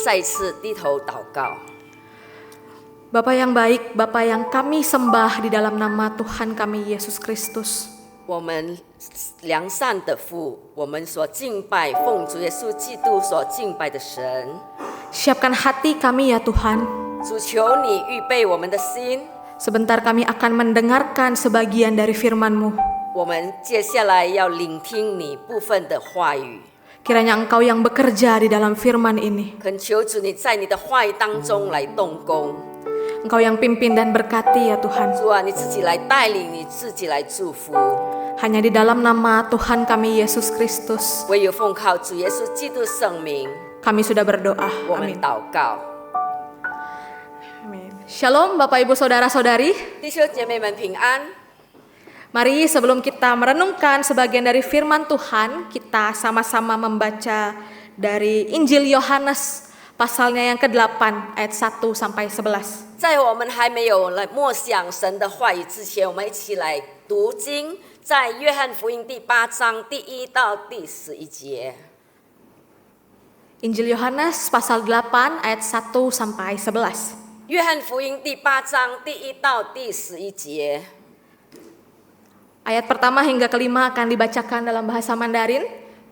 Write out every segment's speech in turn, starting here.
再一次低头祷告。 Bapa yang baik, Bapa yang kami sembah di dalam nama Tuhan kami Yesus Kristus. 我们良善的父，我们所敬拜奉主耶稣基督所敬拜的神， Siapkan hati kami ya Tuhan. 主求你预备我们的心。 Sebentar kami akan mendengarkan sebagian dari firman-Mu. 我们接下来要聆听你部分的话语， Kiranya Engkau yang bekerja di dalam firman ini. 恳求主你在你的话语当中来动工。 Engkau yang pimpin dan berkati ya Tuhan. 主啊，你自己来带领，你自己来祝福。 Hanya di dalam nama Tuhan kami Yesus Kristus 唯有奉靠主耶稣基督圣名， kami sudah berdoa. 我们 Amin. 祷告。 Amin. Shalom Bapak Ibu Saudara-saudari. 弟兄姐妹们平安。 Mari sebelum kita merenungkan sebagian dari firman Tuhan, kita sama-sama membaca dari Injil Yohanes pasalnya yang ke-8 ayat 1 sampai 11. 在我们还没有来默想神的话语之前，我们一起来读经，在约翰福音第8章第1到第11节。 Injil Yohanes pasal 8 ayat 1 sampai 11. 约翰福音第8章第1到第11节。 Ayat pertama hingga kelima akan dibacakan dalam bahasa Mandarin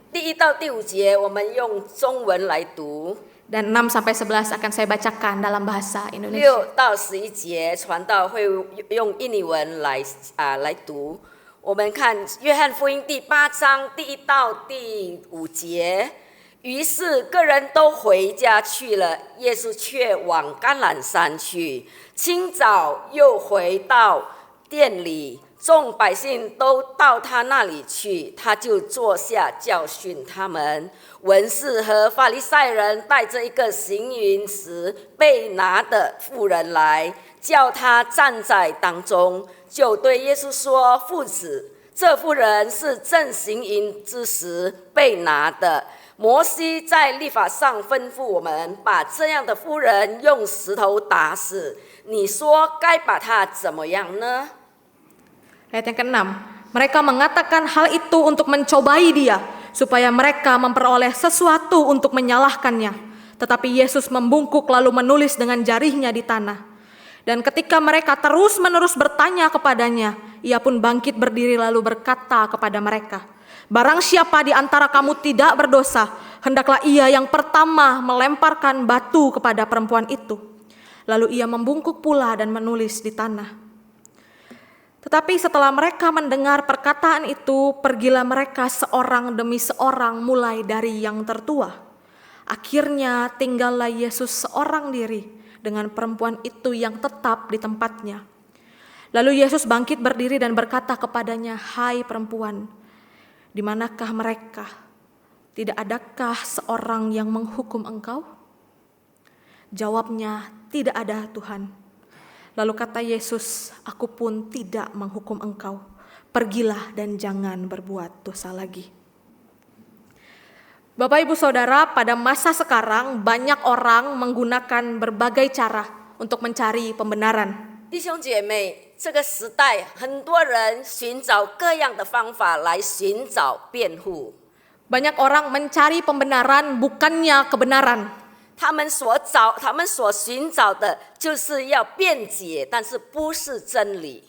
第1到第5节，我们用中文来读； dan 6 sampai 11 akan saya bacakan dalam bahasa Indonesia. 6到11节，传道会用印尼文来读。我们看约翰福音第8章第1到第5节。 于是，个人都回家去了，耶稣却往橄榄山去。清早又回到店里，众百姓都到他那里去，他就坐下教训他们。文士和法利赛人带着一个行淫时被拿的妇人来，叫他站在当中，就对耶稣说：“夫子，这妇人是正行淫之时被拿的。” 摩西在律法上吩咐我们，把这样的妇人用石头打死。你说该把她怎么样呢？ Ayat yang ke-6. Mereka mengatakan hal itu untuk mencobai dia, supaya mereka memperoleh sesuatu untuk menyalahkannya. Tetapi Yesus membungkuk lalu menulis dengan jarihnya di tanah. Dan ketika mereka terus-menerus bertanya kepadanya, ia pun bangkit berdiri lalu berkata kepada mereka, "Barang siapa di antara kamu tidak berdosa, hendaklah ia yang pertama melemparkan batu kepada perempuan itu." Lalu ia membungkuk pula dan menulis di tanah. Tetapi setelah mereka mendengar perkataan itu, pergilah mereka seorang demi seorang mulai dari yang tertua. Akhirnya tinggallah Yesus seorang diri dengan perempuan itu yang tetap di tempatnya. Lalu Yesus bangkit berdiri dan berkata kepadanya, "Hai perempuan, di manakah mereka? Tidak adakah seorang yang menghukum engkau?" Jawabnya, "Tidak ada, Tuhan." Lalu kata Yesus, "Aku pun tidak menghukum engkau. Pergilah dan jangan berbuat dosa lagi." Bapak Ibu Saudara, pada masa sekarang banyak orang menggunakan berbagai cara untuk mencari pembenaran. 弟兄姐妹，这个时代很多人寻找各样的方法来寻找辩护。 Banyak orang mencari pembenaran bukannya kebenaran. 他们所寻找的就是要辩解，但是不是真理。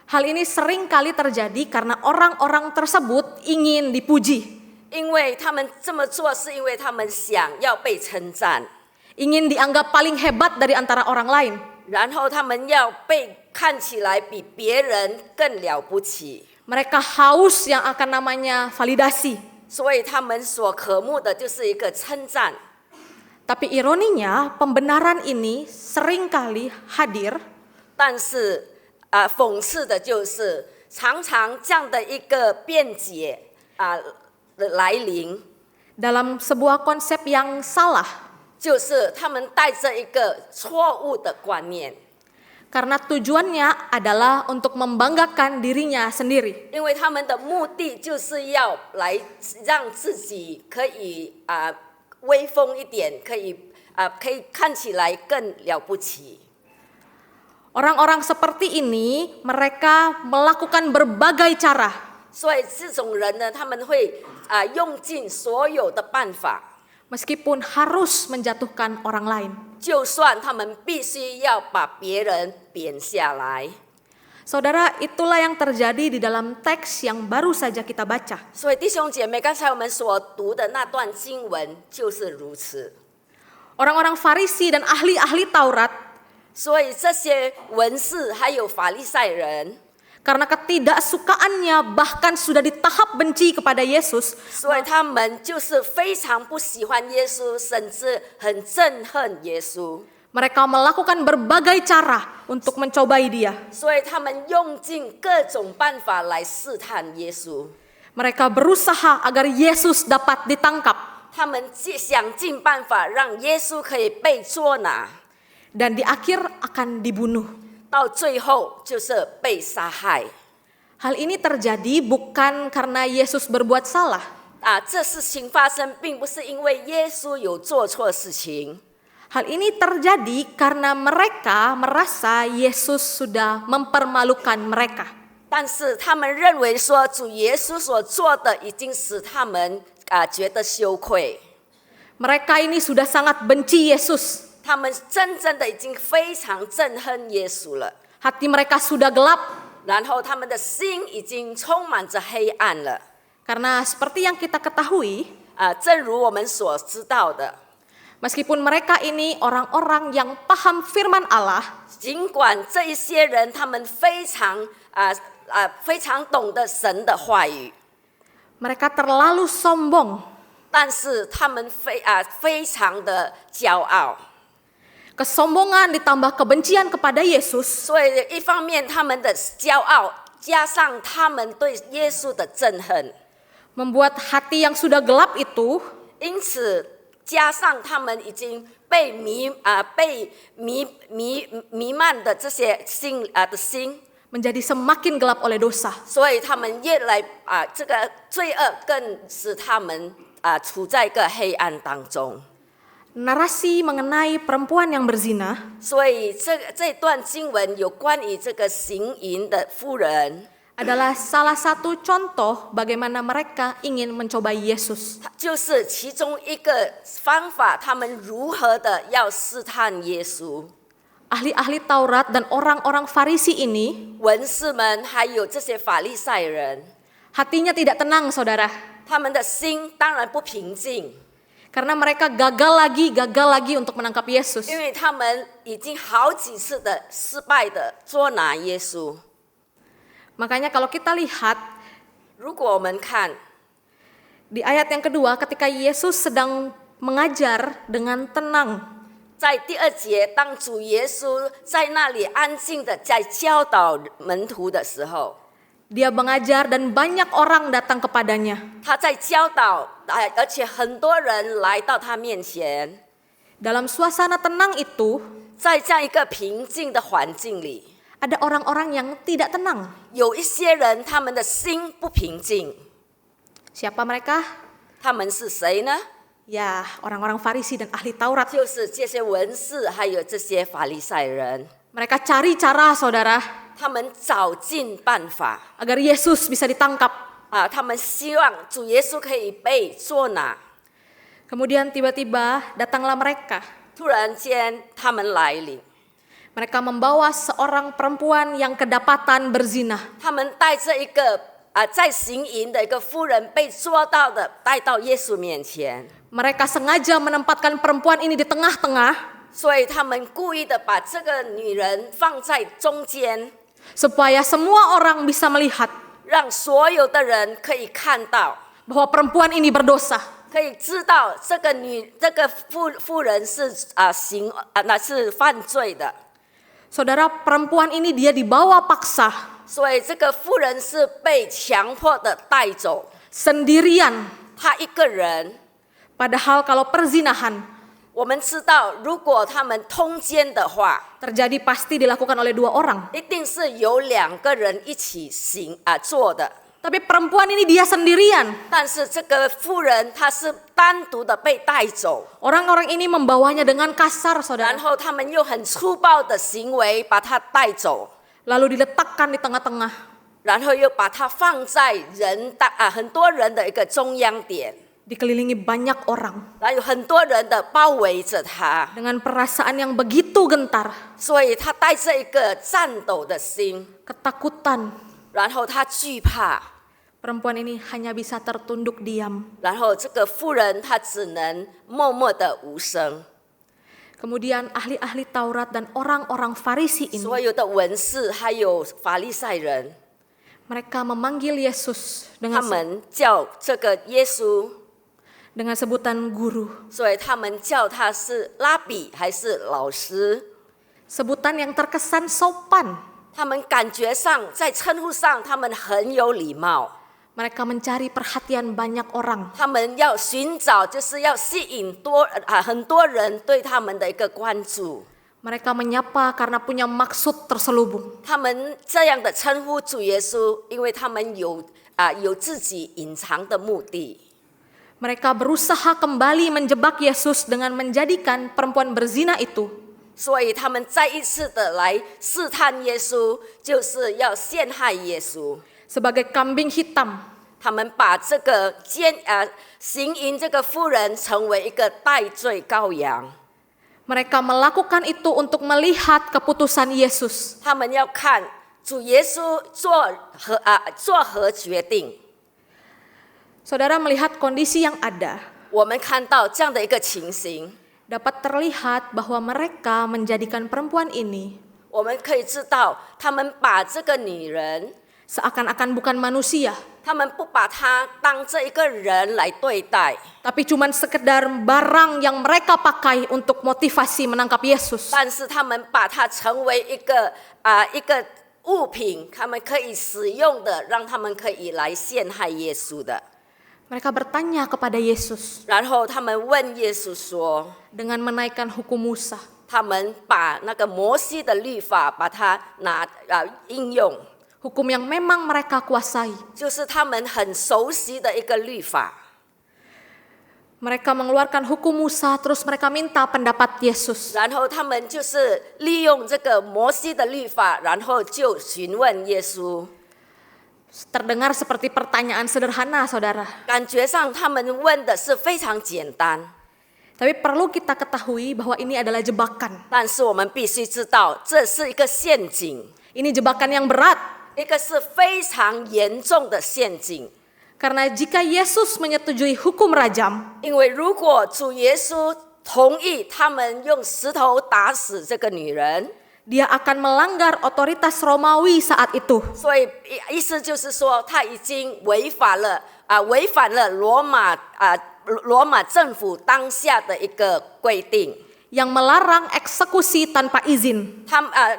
Hal ini sering kali terjadi karena orang-orang tersebut ingin dipuji, 因为他们这么做，是因为他们想要被称赞， ingin dianggap paling hebat dari antara orang lain. 然后他们要被看起来比别人更了不起， Mereka haus yang akan namanya validasi. 所以他们所渴慕的就是一个称赞。 Tapi ironinya pembenaran ini seringkali hadir 但是讽刺的就是，常常这样的一个辩解的来临， dalam sebuah konsep yang salah. 就是他们带着一个错误的观念， Karena tujuannya adalah untuk membanggakan dirinya sendiri. 因为他们的目的就是要来让自己可以威风一点，可以看起来更了不起。 Orang-orang seperti ini mereka melakukan berbagai cara 所以这种人呢，他们会用尽所有的办法， meskipun harus menjatuhkan orang lain. 就算他们必须要把别人贬下来。 Saudara, itulah yang terjadi di dalam teks yang baru saja kita baca. 所以弟兄姐妹，刚才我们所读的那段经文就是如此。 Orang-orang Farisi dan ahli-ahli Taurat 所以这些文士还有法利赛人， karena ketidaksukaannya bahkan sudah di tahap benci kepada Yesus, 所以他们就是非常不喜欢耶稣，甚至很憎恨耶稣。 mereka melakukan berbagai cara untuk mencobai dia. 所以他们用尽各种办法来试探耶稣， Mereka berusaha agar Yesus dapat ditangkap 他们想尽办法让耶稣可以被捉拿， dan di akhir akan dibunuh. 到最后就是被杀害。 Hal ini terjadi bukan karena Yesus berbuat salah, 这事情发生并不是因为耶稣有做错事情， hal ini terjadi karena mereka merasa Yesus sudah mempermalukan mereka. 但是他们认为说主耶稣所做的已经使他们觉得羞愧， Mereka ini sudah sangat benci Yesus. 他们真正的已经非常憎恨耶稣了， Hati mereka sudah gelap 然后他们的心已经充满着黑暗了。 karena seperti yang kita ketahui, 正如我们所知道的， meskipun mereka ini orang-orang yang paham firman Allah, 尽管这一些人他们非常懂得神的话语， mereka terlalu sombong. 但是他们非常的骄傲。 Kesombongan ditambah kebencian kepada Yesus 所以一方面他们的骄傲，加上他们对耶稣的憎恨， membuat hati yang sudah gelap itu 因此加上他们已经被弥漫的这些心， menjadi semakin gelap oleh dosa. 所以他们越来这个罪恶更使他们处在一个黑暗当中。 Narasi mengenai perempuan yang berzina 所以这段经文有关于这个行淫的妇人， adalah salah satu contoh bagaimana mereka ingin mencobai Yesus. 就是其中一个方法，他们如何的要试探耶稣。 Ahli-ahli Taurat dan orang-orang Farisi ini 文士们还有这些法利赛人， hatinya tidak tenang, saudara. 他们的心当然不平静， Karena mereka gagal lagi untuk menangkap Yesus. 因为他们已经好几次的失败的捉拿耶稣。 Makanya kalau kita lihat 如果我们看 di ayat yang kedua, ketika Yesus sedang mengajar dengan tenang, 在第二节，当主耶稣在那里安静的在教导门徒的时候， dia mengajar dan banyak orang datang kepadanya. 他在教导，而且很多人来到他面前。 Dalam suasana tenang itu, 在这样一个平静的环境里， ada orang-orang yang tidak tenang. 有一些人他们的心不平静， Siapa mereka? 他们是谁呢？ Ya, orang-orang Farisi dan ahli Taurat. 就是这些文士，还有这些法利赛人， Mereka cari cara, saudara, 他们找尽办法 agar Yesus bisa ditangkap. 他们希望主耶稣可以被捉拿。 Kemudian tiba-tiba datanglah mereka. 突然间，他们来临， Mereka membawa seorang perempuan yang kedapatan berzina. 他们带着一个在行淫的一个妇人被捉到的，带到耶稣面前。 Mereka sengaja menempatkan perempuan ini di tengah-tengah 所以他们故意的把这个女人放在中间， supaya semua orang bisa melihat 让所有的人可以看到， bahwa perempuan ini berdosa. 可以知道这个妇人是是犯罪的。 Saudara, perempuan ini dia dibawa paksa 所以这个妇人是被强迫的带走， sendirian. 她一个人。 Padahal kalau perzinahan 我们知道，如果他们通奸的话， terjadi pasti dilakukan oleh 2 orang. 一定是有2个人一起做的。 Tapi perempuan ini dia sendirian. 但是这个妇人她是单独的被带走， Orang-orang ini membawanya dengan kasar, 然 saudara. 后他们用很粗暴的行为把她带走， Lalu diletakkan di tengah-tengah. 然后又把她放在很多人的一个中央点。dikelilingi banyak orang 然后有很多人的包围着他， dengan perasaan yang begitu gentar, 所以他带着一个颤抖的心， ketakutan. 然后他惧怕， Perempuan ini hanya bisa tertunduk diam. 然后这个妇人她只能默默的无声。 Kemudian ahli-ahli Taurat dan orang-orang Farisi ini, 所有的文士还有法利赛人， mereka memanggil Yesus 他 dengan 们叫这个耶稣， dengan sebutan guru. 所以他们叫他是拉比还是老师。 Sebutan yang terkesan sopan. 他们感觉上在称呼上，他们很有礼貌。 Mereka mencari perhatian banyak orang. 他们要寻找，就是要吸引很多人对他们的一个关注。 Mereka menyapa karena punya maksud terselubung. 他们这样的称呼主耶稣，因为他们有自己隐藏的目的。 Mereka berusaha kembali menjebak Yesus dengan menjadikan perempuan berzina itu 所以他们再一次的来试探耶稣，就是要陷害耶稣。 sebagai kambing hitam. 他们把这个行淫这个妇人成为一个代罪羔羊。 Mereka melakukan itu untuk melihat keputusan Yesus. 他们要看主耶稣做何决定。 Saudara melihat kondisi yang ada, 我们看到这样的一个情形， dapat terlihat bahwa mereka menjadikan perempuan ini 我们可以知道，他们把这个女人， seakan-akan bukan manusia, 他们不把她当这一个人来对待， tapi cuman sekedar barang yang mereka pakai untuk motivasi menangkap Yesus. 但是他们把它成为一个物品，他们可以使用的，让他们可以来陷害耶稣的。 Mereka bertanya kepada Yesus 然后他们问耶稣说， dengan menaikkan hukum Musa. 他们把那个摩西的律法把它应用， Hukum yang memang mereka kuasai. 就是他们很熟悉的一个律法。 Mereka mengeluarkan hukum Musa, terus mereka minta pendapat Yesus. 然后他们就是利用这个摩西的律法，然后就询问耶稣。 Terdengar seperti pertanyaan sederhana, saudara. 感觉上他们问的是非常简单， Tapi perlu kita ketahui bahwa ini adalah jebakan. 但是我们必须知道，这是一个陷阱， Ini jebakan yang berat. 一个是非常严重的陷阱。 Karena jika Yesus menyetujui hukum rajam, 因为如果主耶稣同意他们用石头打死这个女人， dia akan melanggar otoritas Romawi saat itu. 所以意思就是说，他已经违反了罗马政府当下的一个规定。 Yang melarang eksekusi tanpa izin.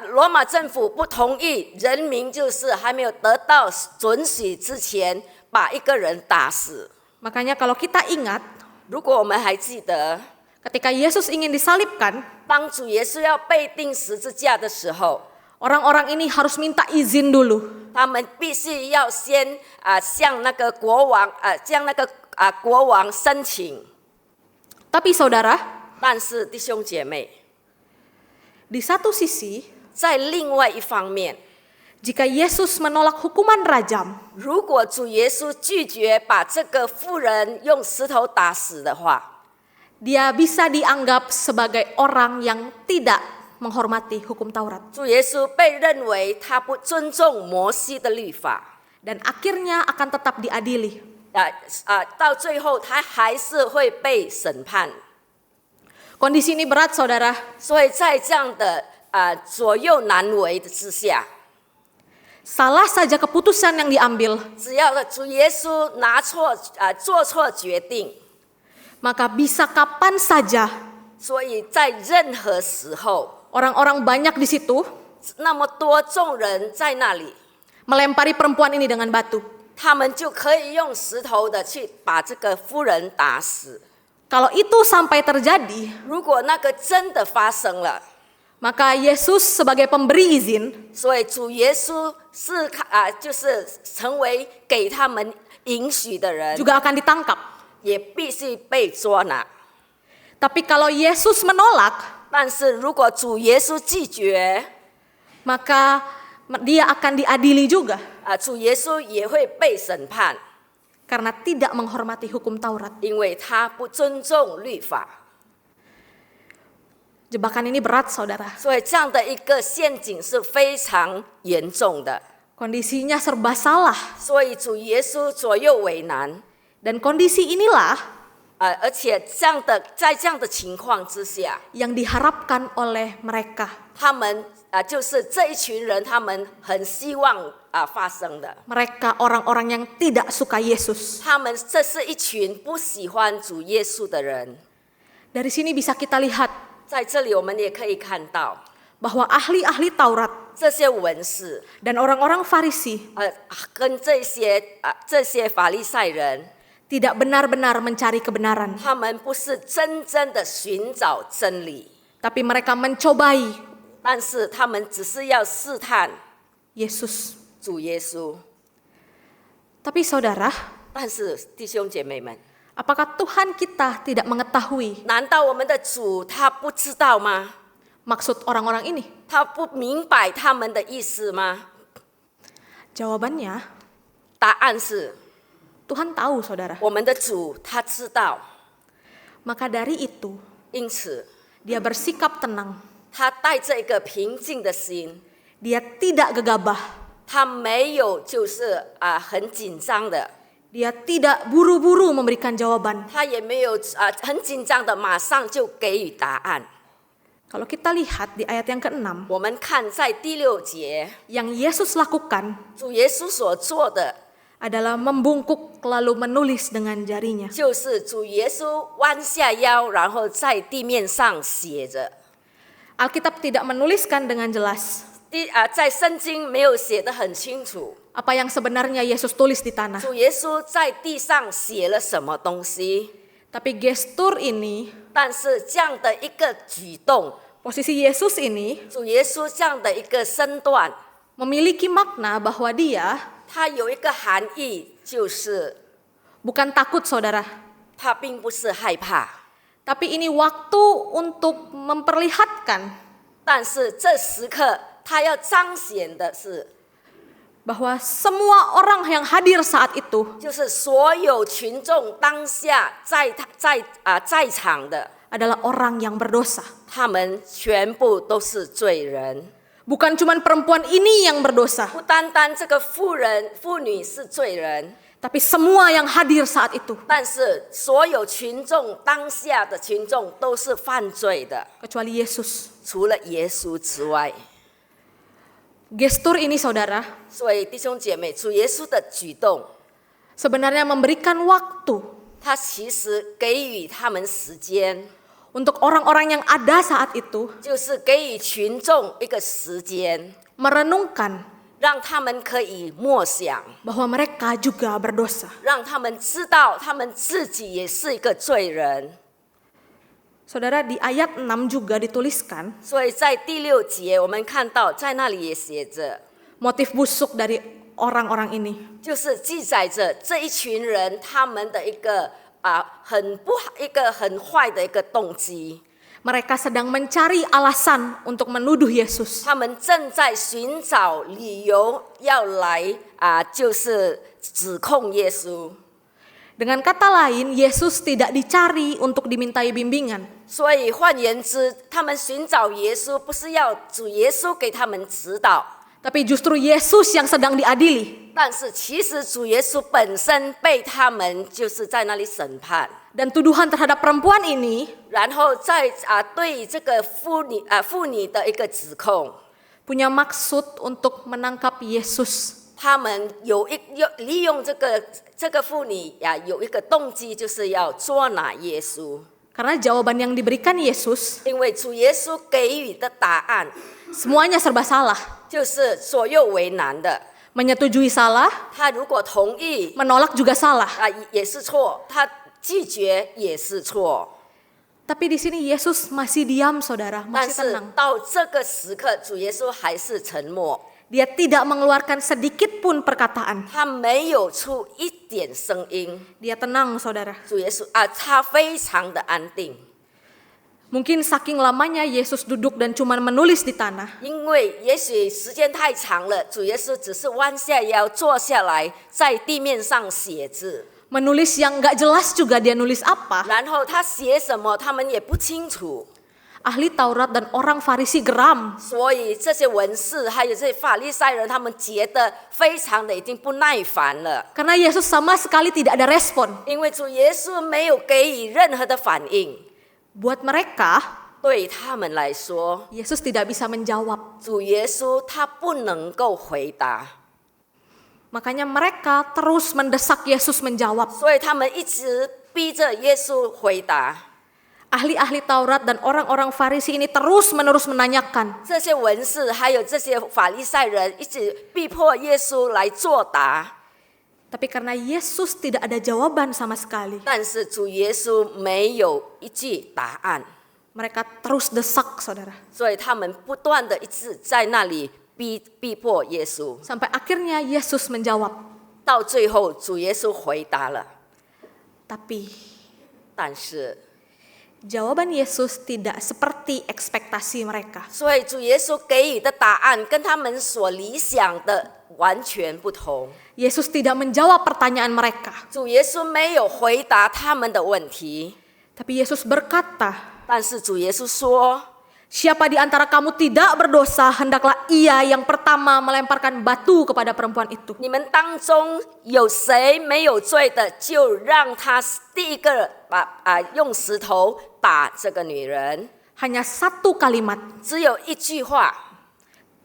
罗马政府不同意人民就是还没有得到准许之前把一个人打死。 Makanya kalau kita ingat, 如果我们还记得， ketika Yesus ingin disalibkan, 当主耶稣要被钉十字架的时候， orang-orang ini harus minta izin dulu. 他们必须要先向那个国王申请。 Tapi saudara, 但是弟兄姐妹， di satu sisi, 在另外一方面， jika Yesus menolak hukuman rajam, 如果主耶稣拒绝把这个妇人用石头打死的话， dia bisa dianggap sebagai orang yang tidak menghormati hukum Taurat. 主耶稣被认为他不尊重摩西的律法， Dan akhirnya akan tetap diadili. 到最后他还是会被审判。 Kondisi ini berat, saudara. 所以在这样的左右难为之下， Salah saja keputusan yang diambil, 只要主耶稣做错决定， maka bisa kapan saja 所以在任何时候， orang-orang banyak di situ 那么多众人在那里， melempari perempuan ini dengan batu. 他们就可以用石头的去把这个妇人打死。 Kalau itu sampai terjadi, 如果那个真的发生了， maka Yesus sebagai pemberi izin 所以主耶稣是就是成为给他们允许的人， juga akan ditangkap. 也必须被捉拿。 Tapi kalau Yesus menolak, 但是如果主耶稣拒绝， maka dia akan diadili juga. 主耶稣也会被审判。karena tidak menghormati hukum Taurat. 因为他不尊重律法。 Jebakan ini berat, saudara. 所以这样的一个陷阱是非常严重的。 Kondisinya serba salah. 所以主耶稣左右为难， Dan kondisi inilah 而且在这样的情况之下， yang diharapkan oleh mereka. 他们就是这一群人，他们很希望发生的。 Mereka orang-orang yang tidak suka Yesus. 他们这是一群不喜欢主耶稣的人。 Dari sini bisa kita lihat 在这里我们也可以看到， bahwa ahli-ahli Taurat 这些文士， dan orang-orang Farisi 跟这些法利赛人， tidak benar-benar mencari kebenaran, 他们不是真正的寻找真理， tapi mereka mencobai 但是他们只是要试探 Yesus. 主耶稣。 Tapi saudara, 但是弟兄姐妹们， apakah Tuhan kita tidak mengetahui 难道我们的主他不知道吗？ maksud orang-orang ini? 他不明白他们的意思吗？ Jawabannya, 答案是 Tuhan tahu, saudara. 我们的主他知道， Maka dari itu, 因此 dia bersikap tenang. 他带着一个平静的心， Dia tidak gegabah. 他没有就是很紧张的， Dia tidak buru-buru memberikan jawaban. 他也没有很紧张的马上就给予答案。 Kalau kita lihat di ayat yang ke-6, 我们看在第6节， yang Yesus lakukan 主耶稣所做的 adalah membungkuk lalu menulis dengan jarinya. 就是主耶稣弯下腰，然后在地面上写着。 Alkitab tidak menuliskan dengan jelas 在圣经没有写得很清楚， apa yang sebenarnya Yesus tulis di tanah. 主耶稣在地上写了什么东西。 Tapi gestur ini, 但是这样的一个举动， posisi Yesus ini 主耶稣这样的一个身段， memiliki makna bahwa dia 它有一个含义，就是 bukan takut, saudara. 他并不是害怕， Tapi ini waktu untuk memperlihatkan 但是这时刻他要彰显的是， bahwa semua orang yang hadir saat itu 就是所有群众当下在场的， adalah orang yang berdosa. 他们全部都是罪人。 Bukan cuma perempuan ini yang berdosa, 不单单这个妇女是罪人， tapi semua yang hadir saat itu, 但是所有群众当下的群众都是犯罪的， kecuali Yesus. 除了耶稣之外。 Gestur ini, saudara, 所以弟兄姐妹，主耶稣的举动， sebenarnya memberikan waktu 他其实给予他们时间， untuk orang-orang yang ada saat itu 就是给予群众一个时间， merenungkan 让他们可以默想， bahwa mereka juga berdosa. 让他们知道他们自己也是一个罪人。 Saudara, di ayat 6 juga dituliskan 所以在第6节，我们看到在那里也写着， motif busuk dari orang-orang ini. 就是记载着这一群人他们的一个很坏的一个动机。 Mereka sedang mencari alasan untuk menuduh Yesus. 他们正在寻找理由要来就是指控耶稣。 Dengan kata lain, Yesus tidak dicari untuk dimintai bimbingan. 所以换言之，他们寻找耶稣不是要主耶稣给他们指导， Tapi justru Yesus yang sedang diadili. 但是其实主耶稣本身被他们就是在那里审判， Dan tuduhan terhadap perempuan ini 然后在对这个妇女的一个指控， punya maksud untuk menangkap Yesus. 他们利用这个妇女有一个动机，就是要捉拿耶稣。 Karena jawaban yang diberikan Yesus 因为主耶稣给予的答案 semuanya serba salah. 就是左右为难的。 Menyetujui salah, 他如果同意 menolak juga salah. 也是错，他拒绝也是错。 Tapi di sini Yesus masih diam, saudara, 但 masih 是 tenang. 到这个时刻，主耶稣还是沉默， Dia tidak mengeluarkan sedikit pun perkataan. 他没有出一点声音。 Dia tenang, saudara. 主耶稣他非常的安定， Mungkin saking lamanya Yesus duduk dan cuma menulis di tanah. 因为也许时间太长了，主耶稣只是弯下腰坐下来，在地面上写字。Menulis yang gak jelas juga dia nulis apa. 然后他写什么他们也不清楚。 Ahli Taurat dan orang Farisi geram. 所以这些文士还有这些法利赛人，他们觉得非常的已经不耐烦了， Karena Yesus sama sekali tidak ada respon. 因为主耶稣没有给予任何的反应。 Buat mereka, 对他们来说， Yesus tidak bisa menjawab. 主耶稣他不能够回答， Makanya mereka terus mendesak Yesus menjawab. 所以他们一直逼着耶稣回答。 Ahli-ahli Taurat dan orang-orang Farisi ini terus-menerus menanyakan. 这些文士还有这些法利赛人一直逼迫耶稣来作答， Tapi karena Yesus tidak ada jawaban sama sekali, 但是主耶稣没有一句答案， mereka terus desak, saudara. 所以他们不断的一直在那里逼迫耶稣。 Sampai akhirnya Yesus menjawab. 到最后，主耶稣回答了， Tapi 但是， jawaban Yesus tidak seperti ekspektasi mereka. 所以主耶稣给予的答案跟他们所理想的完全不同。 Yesus tidak menjawab pertanyaan mereka. 主耶稣没有回答他们的问题， Tapi Yesus berkata, 但是主耶稣说： siapa di antara kamu tidak berdosa, hendaklah ia yang pertama melemparkan batu kepada perempuan itu. 你们当中有谁没有罪的，就让他第一个用石头打这个女人。 Hanya satu kalimat, 只有一句话，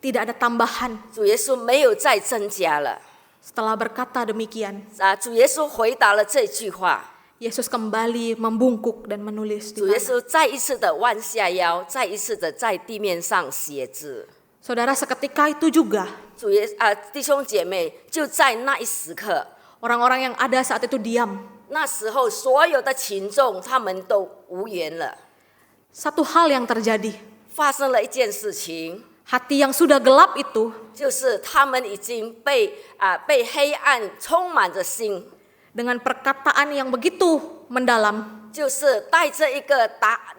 tidak ada tambahan. 主耶稣没有再增加了。 Setelah berkata demikian, 主耶稣回答了这句话。 Yesus kembali membungkuk dan menulis di 主耶 tanah. 稣再一次的弯下腰，再一次的在地面上写字。 Saudara, seketika itu juga 弟兄姐妹，就在那一时刻， orang-orang yang ada saat itu diam. 那时候所有的群众他们都无言了。 Satu hal yang terjadi, 发生了一件事情， hati yang sudah gelap itu 就是他们已经被黑暗充满着心， dengan perkataan yang begitu mendalam 就是带着一个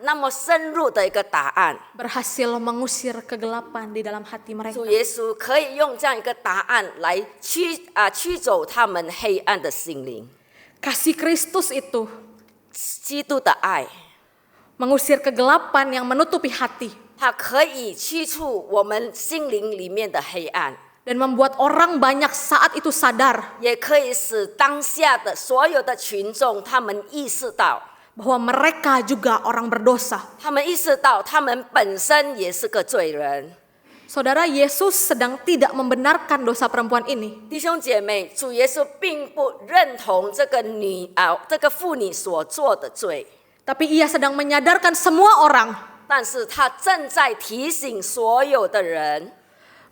那么深入的一个答案。 berhasil mengusir kegelapan di dalam hati mereka. 主耶稣可以用这样一个答案来驱走他们黑暗的心灵。 Kasih Kristus itu 基督的爱， mengusir kegelapan yang menutupi hati 它可以驱除我们心灵里面的黑暗， dan membuat orang banyak saat itu sadar 也可以使当下的所有的群众他们意识到， bahwa mereka juga orang berdosa. 他们意识到他们本身也是个罪人。 Saudara, Yesus sedang tidak membenarkan dosa perempuan ini. 弟兄姐妹，主耶稣并不认同这个妇女所做的罪， Tapi ia sedang menyadarkan semua orang 但是他正在提醒所有的人，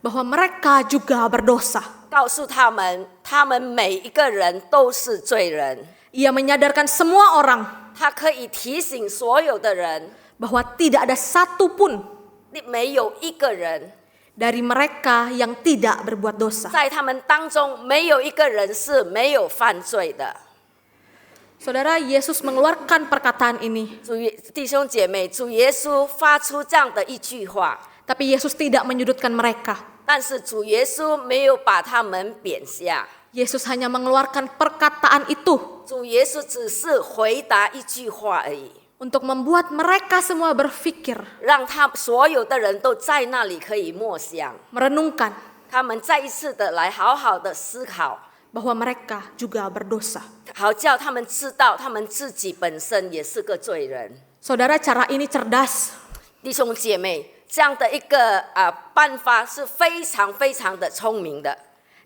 bahwa mereka juga berdosa. 告诉他们，他们每一个人都是罪人。 Ia menyadarkan semua orang 他可以提醒所有的人， bahwa tidak ada satupun 没有一个人 dari mereka yang tidak berbuat dosa. 在他们当中没有一个人是没有犯罪的。 Saudara, Yesus mengeluarkan perkataan ini, 弟兄姐妹，主耶稣发出这样的一句话， tapi Yesus tidak menyudutkan mereka. 但是主耶稣没有把他们贬下， Yesus hanya mengeluarkan perkataan itu 主耶稣只是回答一句话而已， untuk membuat mereka semua berpikir, 让所有的人都在那里可以默想， merenungkan 他们再一次的来好好的思考， bahwa mereka juga berdosa. 好叫他们知道他们自己本身也是个罪人。 Saudara, cara ini cerdas. 弟兄姐妹，这样的一个办法是非常非常的聪明的。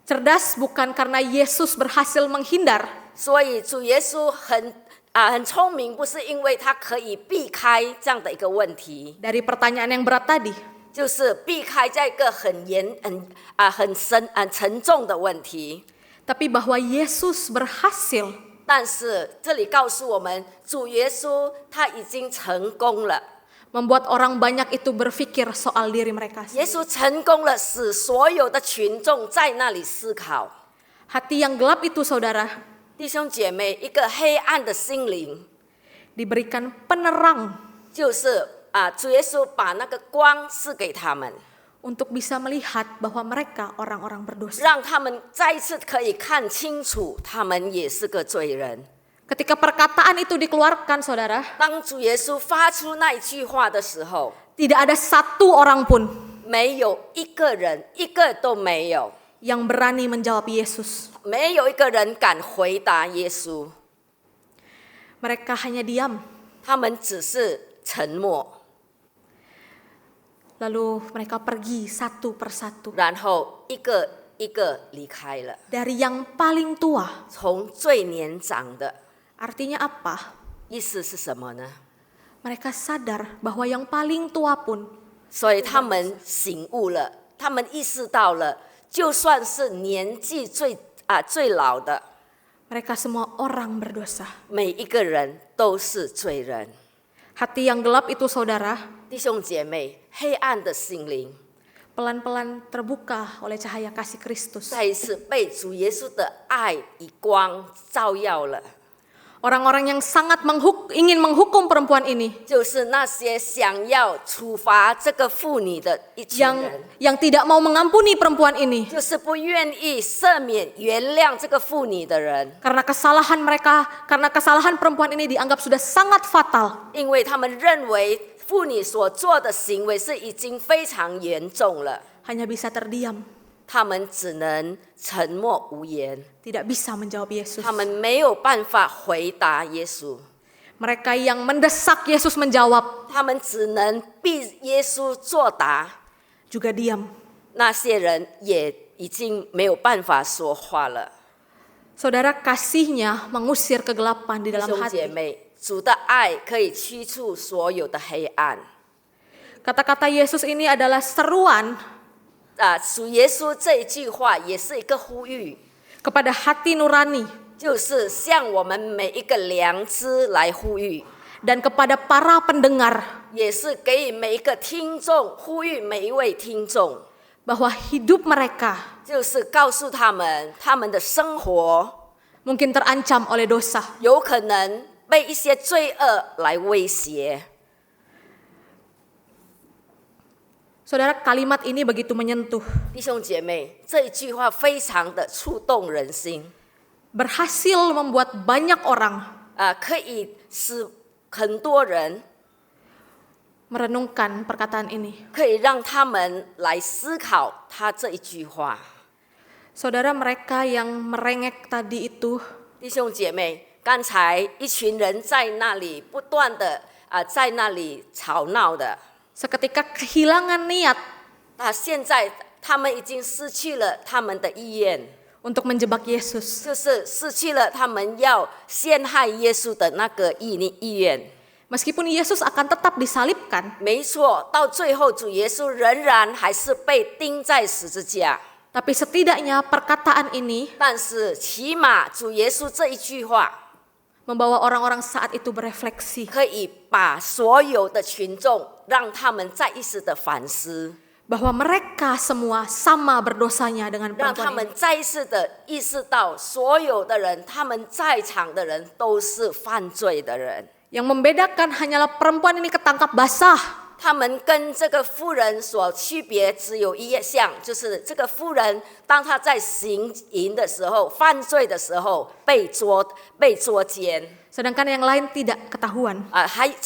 Cerdas bukan karena Yesus berhasil menghindar, 所以主耶稣很聪明，不是因为他可以避开这样的一个问题， dari pertanyaan yang berat tadi, 就是避开这个很沉重的问题。 tapi bahwa Yesus berhasil 但是这里告诉我们，主耶稣他已经成功了， membuat orang banyak itu berpikir soal diri mereka. 耶稣成功了，使所有的群众在那里思考。 Hati yang gelap itu, saudara, 弟兄姐妹，一个黑暗的心灵， diberikan penerang 就是主耶稣把那个光赐给他们， untuk bisa melihat bahwa mereka orang-orang berdosa. 让他们再一次可以看清楚，他们也是个罪人。 Ketika perkataan itu dikeluarkan, saudara, 当主耶稣发出那一句话的时候， tidak ada satu orang pun 没有一个人，一个都没有， yang berani menjawab Yesus. 没有一个人敢回答耶稣， Mereka hanya diam. 他们只是沉默， Lalu mereka pergi satu persatu. 然后一个一个离开了。 Dari yang paling tua. 从最年长的， Artinya apa? 意思是什么呢？ Mereka sadar bahwa yang paling tua pun 所以他们醒悟了，他们意识到了，就算是年纪最老的， mereka semua orang berdosa. 每一个人都是罪人。 Hati yang gelap itu, saudara, 弟兄姐妹，黑暗的心灵 pelan-pelan terbuka oleh cahaya kasih Kristus. 再一次被主耶稣的爱以光照耀了。 Orang-orang yang sangat ingin menghukum perempuan ini, 就是那些想要处罚这个妇女的一群人， yang tidak mau mengampuni perempuan ini 就是不愿意赦免、原谅这个妇女的人， karena kesalahan perempuan ini dianggap sudah sangat fatal. 因为他们认为妇女所做的行为是已经非常严重了， Hanya bisa terdiam, 他们只能沉默无言， tidak bisa menjawab Yesus. 他们没有办法回答耶稣， Mereka yang mendesak Yesus menjawab 他们只能逼耶稣作答。 juga diam. 那些人也已经没有办法说话了。 Saudara, kasihnya mengusir kegelapan di 弟 dalam 兄姐 hati. 妹，主的爱可以驱除所有的黑暗。 Kata-kata Yesus ini adalah seruan 主耶稣这一句话也是一个呼吁， kepada hati nurani 就是向我们每一个良知来呼吁， dan kepada para pendengar 也是给予每一个听众，呼吁每一位听众， bahwa hidup mereka 就是告诉他们，他们的生活 mungkin terancam oleh dosa. 有可能被一些罪恶来威胁。 Saudara, kalimat ini begitu menyentuh, 弟兄姐妹，这一句话非常的触动人心， berhasil membuat banyak orang 可以使很多人 merenungkan perkataan ini. 可以让他们来思考他这一句话。 Saudara, mereka yang merengek tadi itu 弟兄姐妹，刚才一群人在那里不断的在那里吵闹的， seketika kehilangan niat 现在他们已经失去了他们的意愿， untuk menjebak Yesus. 就是失去了他们要陷害耶稣的那个意愿。 Meskipun Yesus akan tetap disalibkan, 没错，到最后主耶稣仍然还是被钉在十字架。 tapi setidaknya perkataan ini 但是起码主耶稣这一句话 membawa orang-orang saat itu berefleksi 可以把所有的群众让他们再一次的反思， bahwa mereka semua sama berdosanya dengan 让他 perempuan 们 ini. 再一次的意识到所有的人，他们在场的人都是犯罪的人。 Yang membedakan hanyalah perempuan ini ketangkap basah. 他们跟这个妇人所区别只有一项，就是这个妇人当她在行淫的时候、犯罪的时候被捉奸， Sedangkan yang lain tidak ketahuan.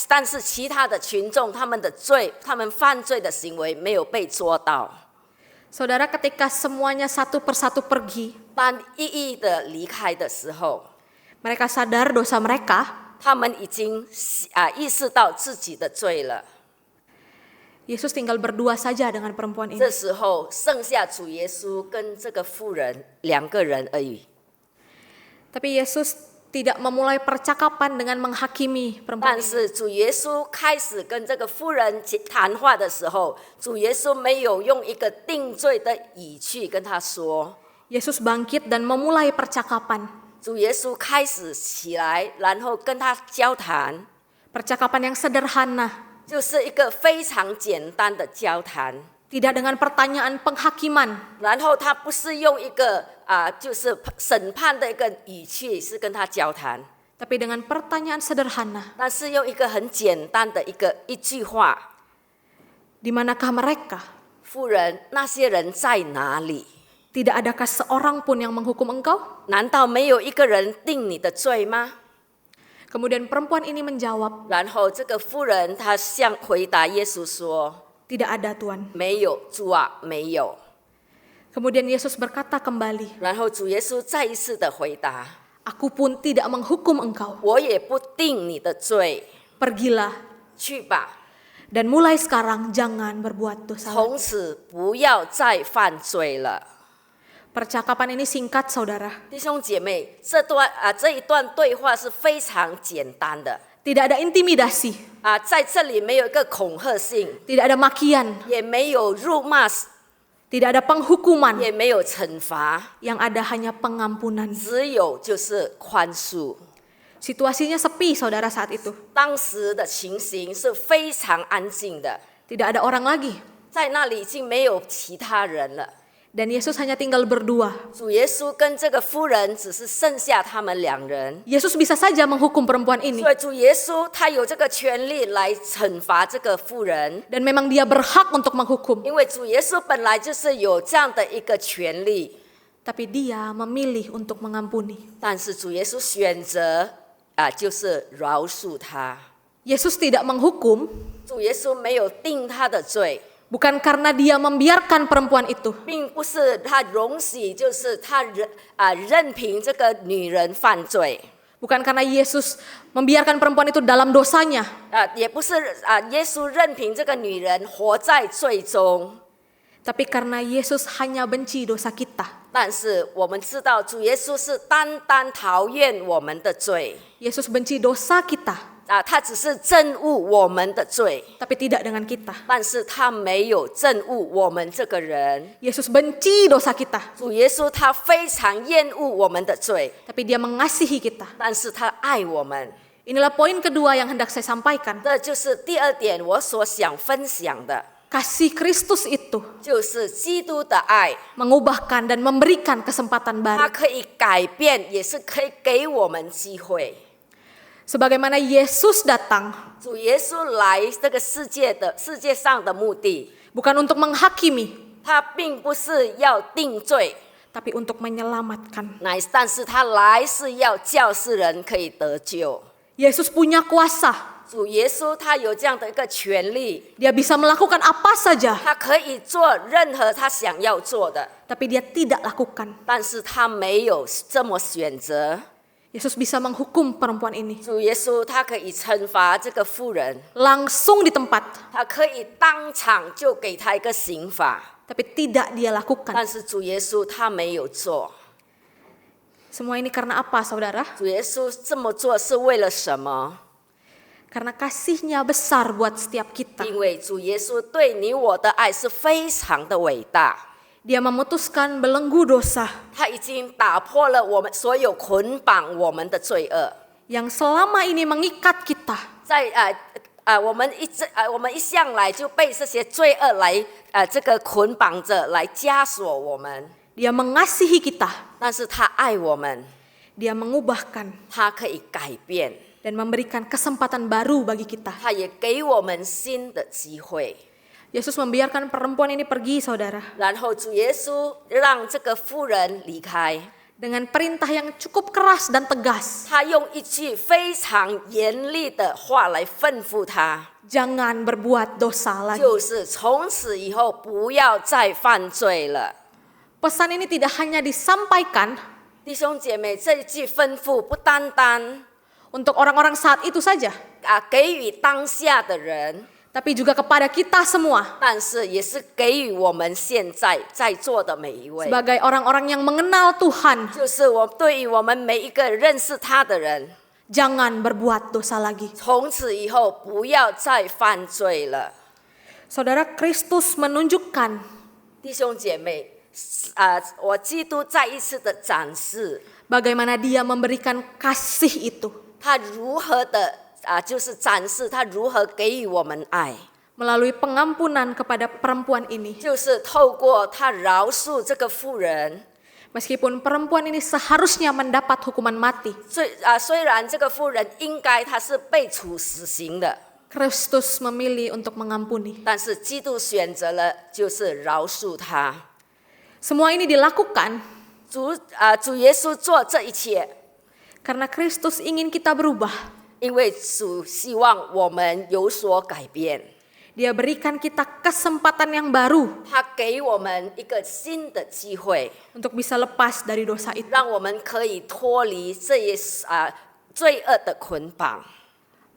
但是其他的群众他们的罪、他们犯罪的行为没有被捉到。 Saudara, ketika semuanya satu persatu pergi, 当一一的离开的时候， mereka sadar dosa mereka, 他们已经意识到自己的罪了。 Yesus tinggal berdua saja dengan perempuan ini. 这时候剩下主耶稣跟这个妇人2个人而已。 Tapi Yesus tidak memulai percakapan dengan menghakimi 但 perempuan ini. 是主耶稣开始跟这个妇人谈话的时候，主耶稣没有用一个定罪的语气跟他说。 Yesus bangkit dan memulai percakapan. 主耶稣开始起来，然后跟他交谈， Percakapan yang sederhana, 就是一个非常简单的交谈。 tidak dengan pertanyaan penghakiman, 然后他不是用一个就是审判的一个语气是跟他交谈， tapi dengan pertanyaan sederhana. 但是用一个很简单的一句话。 Di manakah mereka? 妇人，那些人在哪里？ Tidak adakah seorang pun yang menghukum engkau? 难道没有一个人定你的罪吗？ Kemudian perempuan ini menjawab, 然后这个妇人她回答耶稣说 tidak ada Tuan. 没有，主啊，没有。 Kemudian Yesus berkata kembali, 然后主耶稣再一次的回答， aku pun tidak menghukum engkau. 我也不定你的罪， Pergilah 去吧， dan mulai sekarang jangan berbuat dosa. 从此不要再犯罪了。 Percakapan ini singkat saudara. 弟兄姐妹，这一段对话是非常简单的 Tidak ada intimidasi, 在这里没有一个恐吓性， tidak ada makian, 也没有辱骂， tidak ada penghukuman. 也没有惩罚， Yang ada hanya pengampunan. 只有就是宽恕。 Situasinya sepi saudara saat itu. 当时的情形是非常安静的， Tidak ada orang lagi. 在那里已经没有其他人了。 Dan Yesus hanya tinggal berdua. 主耶稣跟这个妇人只是剩下他们两人， Yesus bisa saja menghukum perempuan ini. 所以主耶稣他有这个权利来惩罚这个妇人， Dan memang dia berhak untuk menghukum. 因为主耶稣本来就是有这样的一个权利， Tapi dia memilih untuk mengampuni. 但是主耶稣选择就是饶恕他。 Yesus tidak menghukum 主耶稣没有定他的罪， bukan karena dia membiarkan perempuan itu. 并不是他容许，就是他任凭这个女人犯罪。 Bukan karena Yesus membiarkan perempuan itu dalam dosanya. 也不是耶稣任凭这个女人活在罪中， Tapi karena Yesus hanya benci dosa kita. 但是我们知道主耶稣是单单讨厌我们的罪 Yesus benci dosa kita, 他只是憎恶我们的罪， tapi tidak dengan kita. 但是他没有憎恶我们这个人。 Yesus benci dosa kita, 主耶稣他非常厌恶我们的罪， tapi dia mengasihi kita. 但是他爱我们。 Inilah poin kedua yang hendak saya sampaikan. 这就是第二点我所想分享的， Kasih Kristus itu 就是基督的爱， mengubahkan dan memberikan kesempatan 它 baru. 可以改变，也是可以给我们机会。 Sebagaimana Yesus datang 主耶稣来这个世界上的目的， bukan untuk menghakimi, 他并不是要定罪， tapi untuk menyelamatkan. 但是他来是要叫世人可以得救。 Yesus punya kuasa. 主耶稣他有这样的一个权利， Dia bisa melakukan apa saja, 他可以做任何他想要做的， tapi dia tidak lakukan. 但是他没有这么选择。 Yesus bisa menghukum perempuan ini 主耶稣他可以惩罚这个妇人， langsung di tempat, 他可以当场就给他一个刑罚， tapi tidak dia lakukan. 但是主耶稣他没有做。 Semua ini karena apa, saudara? 主耶稣这么做是为了什么？ Karena kasihnya besar buat setiap kita. 因为主耶稣对你我的爱是非常的伟大， Dia memutuskan belenggu dosa 他已经打破了我们所有捆绑我们的罪恶。 yang selama ini mengikat kita. 在我们一向来就被这些罪恶来这个捆绑着，来枷锁我们。 Dia mengasihi kita. 但是他爱我们， Dia mengubahkan 他可以改变， dan memberikan kesempatan baru bagi kita. 他也给我们新的机会。 Yesus membiarkan perempuan ini pergi, saudara, 然后主耶稣让这个妇人离开， dengan perintah yang cukup keras dan tegas. 他用一句非常严厉的话来吩咐他， Jangan berbuat dosa lagi. 就是从此以后不要再犯罪了。 Pesan ini tidak hanya disampaikan 弟兄姐妹，这一句吩咐不单单 untuk orang-orang saat itu saja, 给予当下的人， tapi juga kepada kita semua 但是也是给予我们现在在座的每一位， sebagai orang-orang yang mengenal Tuhan. 就是对于我们每一个认识他的人， Jangan berbuat dosa lagi. 从此以后不要再犯罪了。 Saudara, Kristus menunjukkan 弟兄姐妹，我基督再一次的展示 bagaimana dia memberikan kasih itu 他如何的就是展示他如何给予我们爱， melalui pengampunan kepada perempuan ini. 就是透过他饶恕这个妇人。 Meskipun perempuan ini seharusnya mendapat hukuman mati, 虽然这个妇人应该她是被处死刑的， Kristus memilih untuk mengampuni. 但是基督选择了就是饶恕他。 Semua ini dilakukan 主耶稣做这一切， karena Kristus ingin kita berubah. 因为主希望我们有所改变， Dia berikan kita kesempatan yang baru 他给我们一个新的机会， untuk bisa lepas dari dosa itu. 让我们可以脱离这些罪恶的捆绑。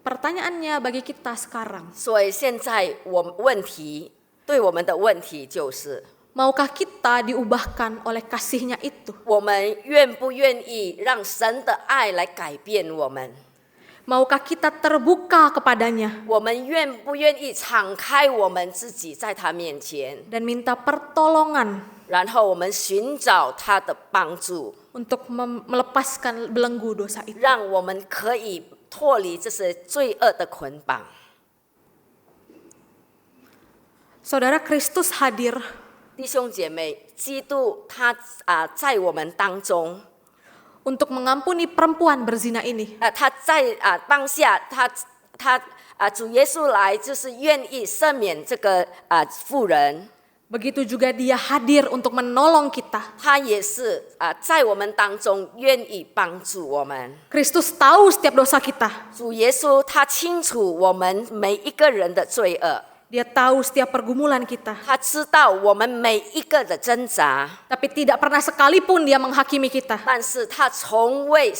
Pertanyaannya bagi kita sekarang, 所以现在对我们的问题就是， maukah kita diubahkan oleh kasih-Nya itu? 我们愿不愿意让神的爱来改变我们？ Maukah kita terbuka kepadanya 我们愿不愿意敞开我们自己在他面前， dan minta pertolongan 然后我们寻找他的帮助， untuk melepaskan belenggu dosa itu? 让我们可以脱离这些罪恶的捆绑。 Saudara, Kristus hadir 弟兄姐妹，基督他在我们当中， untuk mengampuni perempuan berzina ini. 他在当下，主耶稣来就是愿意赦免这个妇人， Begitu juga Dia hadir untuk menolong kita. 他也是在我们当中愿意帮助我们。 Kristus tahu setiap dosa kita. 主耶稣他清楚我们每一个人的罪恶， Dia tahu setiap pergumulan kita. 他知道我们每一个的挣扎， Tapi tidak pernah sekalipun Dia menghakimi kita. 但是他从未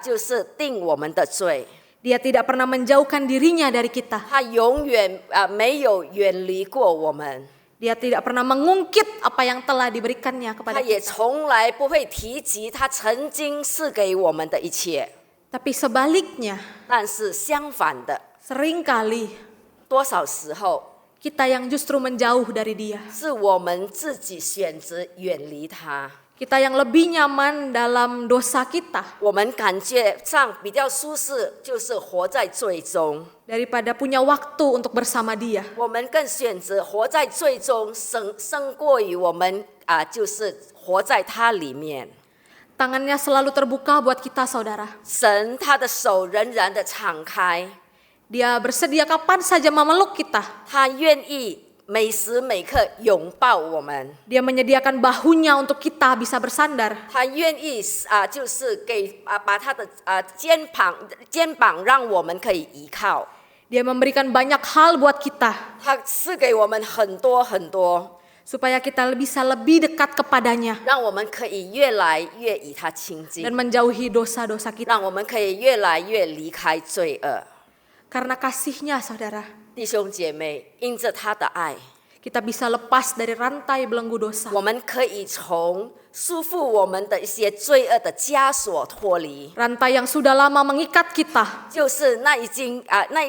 就是定我们的罪， Dia tidak pernah menjauhkan dirinya dari kita. 他永远没有远离过我们， Dia tidak pernah mengungkit apa yang telah diberikannya 他 kepada 也 kita. 从来不会提及他曾经赐给我们的一切。 Tapi sebaliknya, 但是相反的， seringkali 多少时候 kita yang justru menjauh dari Dia. 是我们自己选择远离他， Kita yang lebih nyaman dalam dosa kita 我们感觉上比较舒适，就是活在罪中。 daripada punya waktu untuk bersama Dia. 我们更选择活在罪中，胜过于我们就是活在他里面。 Tangannya selalu terbuka buat kita, saudara. 神他的手仍然的敞开， Dia bersedia kapan saja memeluk kita. 他愿意每时每刻拥抱我们， Dia menyediakan bahunya untuk kita bisa bersandar. 他愿意就是把他的肩膀让我们可以依靠。 Dia memberikan banyak hal buat kita 他赐给我们很多很多， supaya kita bisa lebih dekat kepadanya 让我们可以越来越与他亲近， dan menjauhi dosa-dosa kita. 让我们可以越来越离开罪恶。 Karena kasih-Nya, saudara, 弟兄姐妹，因着他的爱， kita bisa lepas dari rantai belenggu dosa. 我们可以从束缚我们的一些罪恶的枷锁脱离， Rantai yang sudah lama mengikat kita 就是那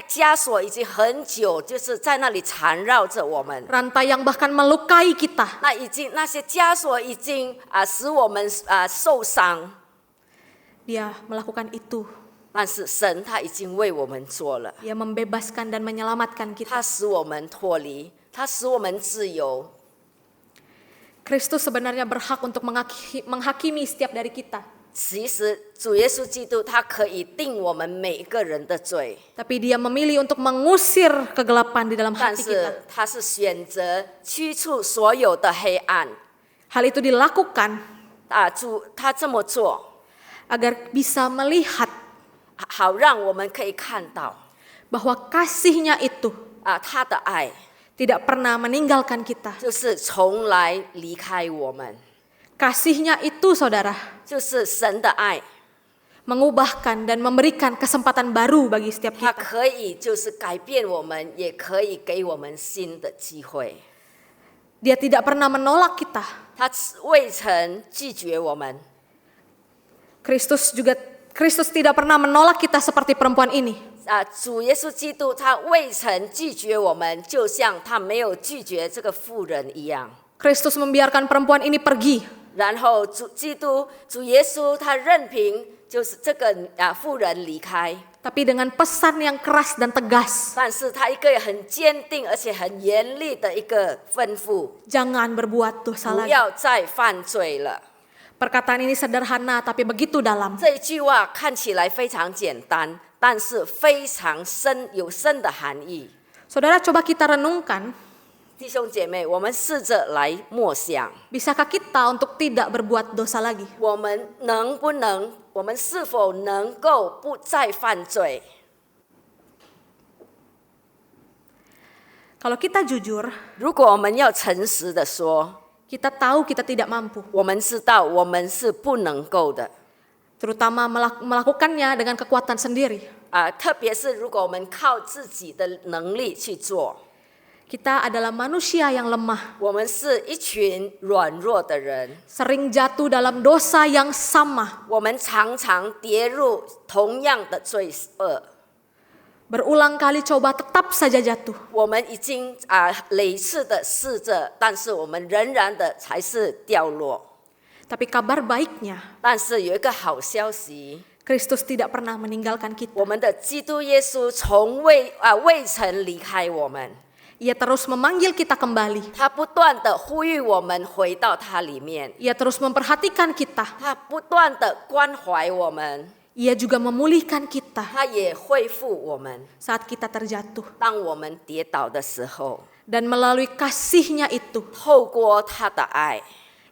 枷锁已经很久，就是在那里缠绕着我们。 rantai yang bahkan melukai kita. 那些枷锁已经使我们受伤， Dia melakukan itu. 但是神他已经为我们做了， Dia membebaskan dan menyelamatkan kita. 他使我们脱离，他使我们自由。 Kristus sebenarnya berhak untuk menghakimi setiap dari kita. 其实主耶稣基督他可以定我们每一个人的罪， Tapi Dia memilih untuk mengusir kegelapan di dalam 但 hati kita. 是他是选择驱除所有的黑暗。 Hal itu dilakukan 他这么做， agar bisa melihat 好让我们可以看到 bahwa kasih-Nya itu 他的爱 tidak pernah meninggalkan kita. 就是从来离开我们， Kasih-Nya itu, saudara, 就是神的爱， mengubahkan dan memberikan kesempatan baru bagi setiap 它 kita. 可以就是改变我们，也可以给我们新的机会。 Dia tidak pernah menolak kita. 他未曾拒绝我们， Kristus tidak pernah menolak kita seperti perempuan ini. 主耶稣基督他未曾拒绝我们，就像他没有拒绝这个妇人一样。 Kristus membiarkan perempuan ini pergi. 然后主耶稣他任凭就是这个妇人离开， Tapi dengan pesan yang keras dan tegas. 但是他一个很坚定而且很严厉的一个吩咐， Jangan berbuat dosa 不 lagi. 要再犯罪了。 Perkataan ini sederhana tapi begitu dalam. 这一句话看起来非常简单，但但是非常深有深的含义。 Saudara, coba kita renungkan, 弟兄姐妹，我们试着来默想， bisakah kita untuk tidak berbuat dosa lagi? 我们是否能够不再犯罪？ Kalau kita jujur, 如果我们要诚实的说， kita tahu kita tidak mampu, 我们知道我们是不能够的。 terutama melakukannya dengan kekuatan sendiri. 特别是如果我们靠自己的能力去做， Kita adalah manusia yang lemah, 我们是一群软弱的人， sering jatuh dalam dosa yang sama, 我们常常跌入同样的罪恶。 berulang kali coba tetap saja jatuh. 我们已经累次的试着，但是我们仍然的还是掉落。 Tapi kabar baiknya, 但是有一个好消息， Kristus tidak pernah meninggalkan kita. 我们的基督耶稣未曾离开我们， Ia terus memanggil kita kembali. 他不断的呼吁我们回到他里面， Ia terus memperhatikan kita. 他不断的关怀我们， Ia juga memulihkan kita 他也恢复我们。 saat kita terjatuh. 当我们跌倒的时候， Dan melalui kasih-Nya itu, 透过他的爱，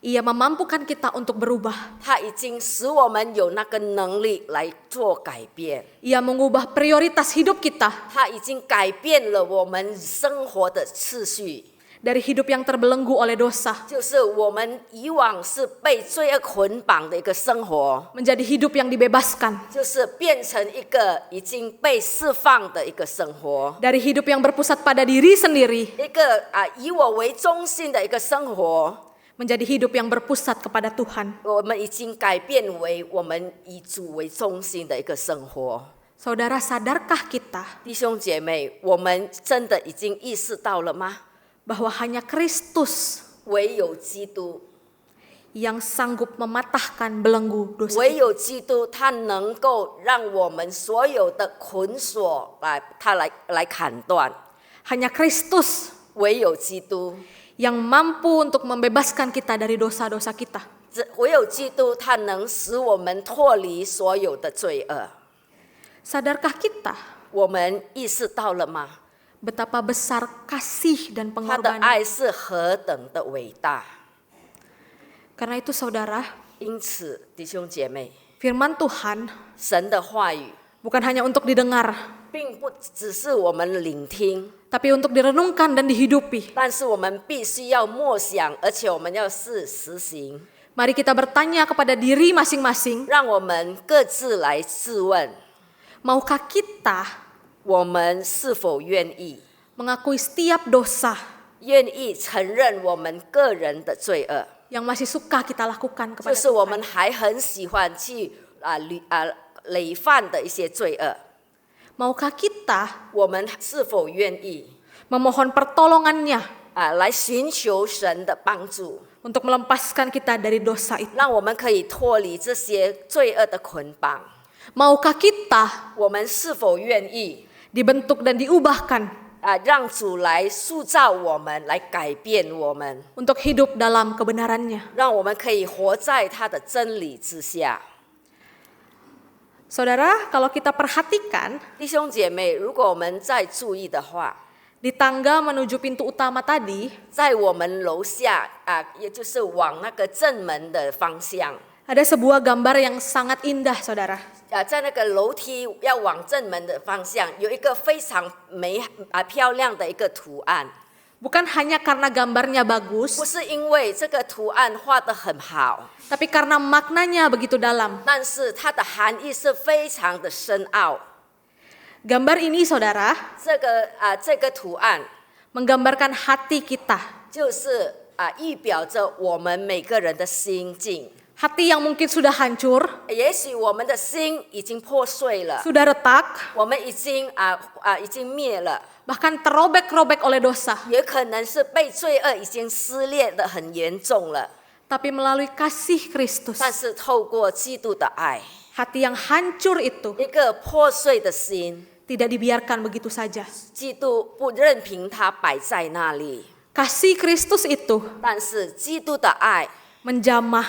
Ia memampukan kita untuk berubah. 他已经使我们有那个能力来做改变。 Ia mengubah prioritas hidup kita 他已经改变了我们生活的次序， dari hidup yang terbelenggu oleh dosa 就是我们以往是被罪恶捆绑的一个生活， menjadi hidup yang dibebaskan, 就是变成一个已经被释放的一个生活， dari hidup yang berpusat pada diri sendiri 一个以我为中心的一个生活。 menjadi hidup yang berpusat kepada Tuhan. 我们已经改变为我们以主为中心的一个生活。 Saudara, sadarkah kita 弟兄姐妹，我们真的已经意识到了吗？ bahwa hanya Kristus 唯有基督， yang sanggup mematahkan belenggu dosa? 唯有基督，他能够让我们所有的捆锁来砍断。 Hanya Kristus 唯有基督， yang mampu untuk membebaskan kita dari dosa-dosa kita. 唯有基督，他能使我们脱离所有的罪恶。 Sadarkah kita 我们意识到了吗？ betapa besar kasih dan 他的 pengorbanan? 爱是何等的伟大！ Karena itu saudara, 因此，弟兄姐妹， firman Tuhan 神的话语 bukan hanya untuk didengar, 并不只是我们聆听， tapi untuk direnungkan dan dihidupi. 但是我们必须要默想，而且我们要实行。 Mari kita bertanya kepada diri masing-masing, 让我们各自来自问： maukah kita 我们是否愿意 mengakui setiap dosa 愿意承认我们个人的罪恶？ yang masih suka kita lakukan 就 kepada 是我 Tuhan? 们还很喜欢去累犯的一些罪恶。 Maukah kita 我们是否愿意 memohon pertolongannya 来寻求神的帮助， untuk melepaskan kita dari dosa itu? 让我们可以脱离这些罪恶的捆绑？ Maukah kita 我们是否愿意 dibentuk dan diubahkan 让主来塑造我们，来改变我们， untuk hidup dalam kebenarannya? 让我们可以活在他的真理之下？ Saudara, kalau kita perhatikan 弟兄姐妹，如果我们再注意的话， di tangga menuju pintu utama tadi 在我们楼下也就是往那个正门的方向， ada sebuah gambar yang sangat indah, saudara. 在那个楼梯要往正门的方向，有一个非常漂亮的一个图案。 Bukan hanya karena gambarnya bagus, 不是因为这个图案画得很好， tapi karena maknanya begitu dalam. 但是它的含义是非常的深奥。 Gambar ini, saudara, 这个图案 menggambarkan hati kita. 就是预表着我们每个人的心境。 Hati yang mungkin sudah hancur, 也许我们的心已经破碎了， sudah retak, 我们已经灭了， bahkan terobek-robek oleh dosa. 也可能是被罪恶已经撕裂得很严重了。 Tapi melalui kasih Kristus, 但是透过基督的爱， hati yang hancur itu 一个破碎的心， tidak dibiarkan begitu saja. 基督不任凭它摆在那里， Kasih Kristus itu 但是基督的爱， menjamah,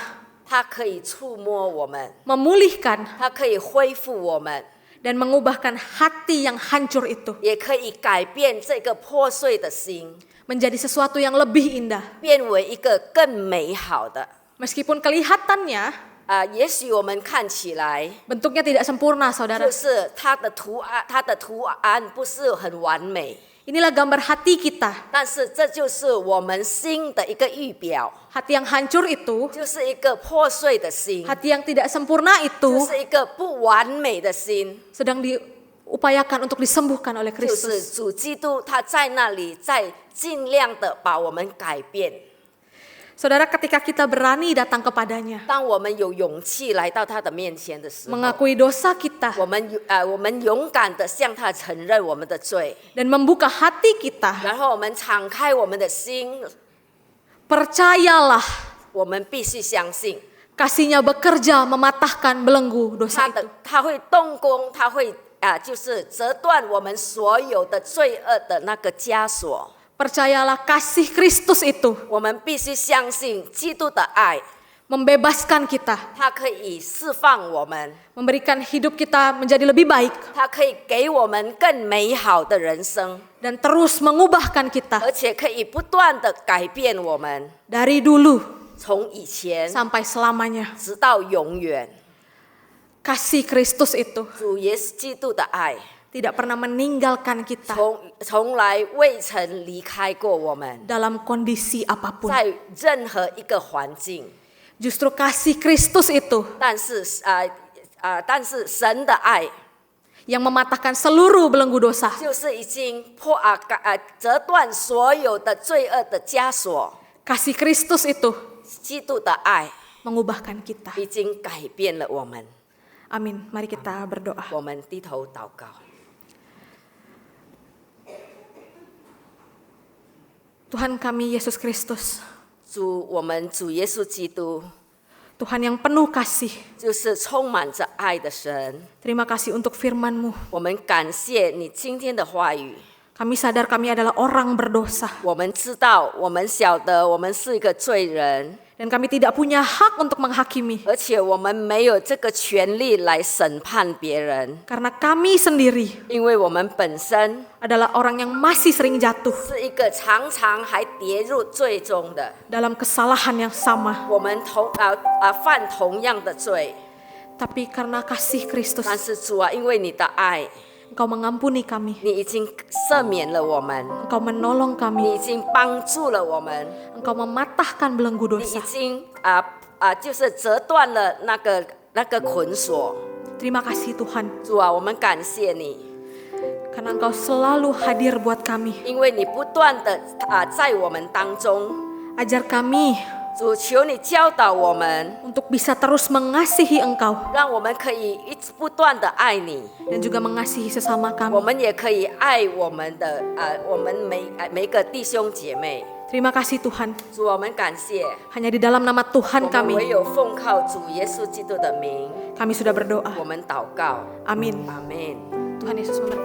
它可以触摸我们， memulihkan, 它可以恢复我们， dan mengubahkan hati yang hancur itu 也可以改变这个破碎的心， menjadi sesuatu yang lebih indah. 变为一个更美好的。 Meskipun kelihatannya 也许我们看起来 bentuknya tidak sempurna, saudara. 就是它的图案不是很完美， Inilah gambar hati kita. 但是这就是我们心的一个预表， Hati yang hancur itu, 就是一个破碎的心， hati yang tidak sempurna 就 itu 是一个不完美的心。 sedang diupayakan untuk disembuhkan oleh 就是 Kristus. 主基督他在那里，在尽量的把我们改变。 Saudara, ketika kita berani datang kepadanya, 当我们有勇气来到他的面前的时候， mengakui dosa kita, 我们勇敢的向他承认我们的罪， dan membuka hati kita, 然后我们敞开我们的心， percayalah 我们必须相信 kasih-Nya bekerja mematahkan belenggu dosa 他 itu. 会动工，他会就是折断我们所有的罪恶的那个枷锁。 Percayalah kasih Kristus itu 我们必须相信基督的爱， membebaskan kita, 它可以释放我们， memberikan hidup kita menjadi lebih baik, 它可以给我们更美好的人生， dan terus mengubahkan kita 而且可以不断的改变我们， dari dulu 从以前 sampai selamanya. 直到永远。 Kasih Kristus itu 主耶稣基督的爱， tidak pernah meninggalkan kita 从来未曾离开过我们， dalam kondisi apapun. 在任何一个环境。 Justru kasih Kristus itu 但是神的爱 yang mematahkan seluruh belenggu dosa. 就是已经折断所有的罪恶的枷锁。 Kasih Kristus itu 基督的爱 mengubahkan kita. 已经改变了我们。 Amin. Mari kita berdoa. 我们低头祷告。 Tuhan kami Yesus Kristus, 我们主耶稣基督 Tuhan yang penuh kasih. 就是充满着爱的神。 Terima kasih untuk firman-Mu. 我们感谢你今天的话语。 Kami sadar kami adalah orang berdosa. 我们知道，我们晓得，我们是一个罪人， Dan kami tidak punya hak untuk menghakimi. 而且我们没有这个权利来审判别人， Karena kami sendiri 因为我们本身 adalah orang yang masih sering jatuh 是一个常常还跌入罪中的， dalam kesalahan yang sama. 我们犯同样的罪。 Tapi karena kasih Kristus, 但是主啊，因为你的爱， Engkau mengampuni kami. 你已经赦免了我们， Engkau menolong 你 kami. 已经帮助了我们， Engkau mematahkan belenggu 你已 dosa. 经就是折断了那个捆锁。 Terima kasih Tuhan, 主啊，我们感谢你， karena Engkau selalu hadir buat kami. 因为你不断的在我们当中。 Ajar kami 主，求你教导我们， untuk bisa terus mengasihi Engkau 让我们可以一直不断的爱你， dan juga mengasihi sesama 我 kami. 们也可以爱我们的我们每个弟兄姐妹。 Terima kasih Tuhan, 主，我们感谢， hanya di dalam nama 我 Tuhan 们唯 kami, 有奉靠主耶稣基督的名， kami sudah berdoa. 我们祷告， Amin. 阿门。 Tuhan Yesus memberkati.